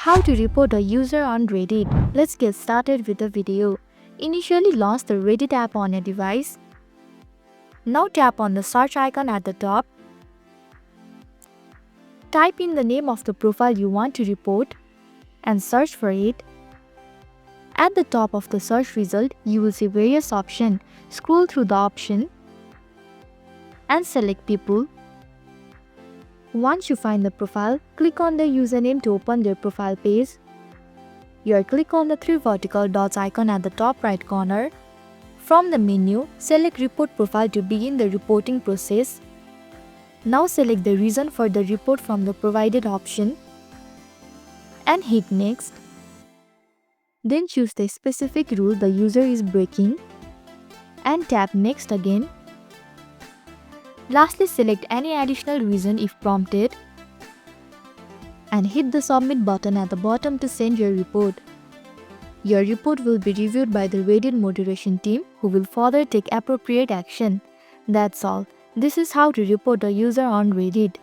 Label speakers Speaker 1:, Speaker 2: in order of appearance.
Speaker 1: How to report a user on Reddit. Let's get started with the video. Initially launch the Reddit app on a device. Now tap on the search icon at the top. Type in the name of the profile you want to report and search for it. At the top of the search result, you will see various options. Scroll through the option and select people. Once you find the profile, click on the username to open their profile page. Here click on the three vertical dots icon at the top right corner. From the menu, select Report Profile to begin the reporting process. Now select the reason for the report from the provided option and hit Next. Then choose the specific rule the user is breaking and tap Next again. Lastly, select any additional reason if prompted and hit the Submit button at the bottom to send your report. Your report will be reviewed by the Reddit moderation team who will further take appropriate action. That's all. This is how to report a user on Reddit.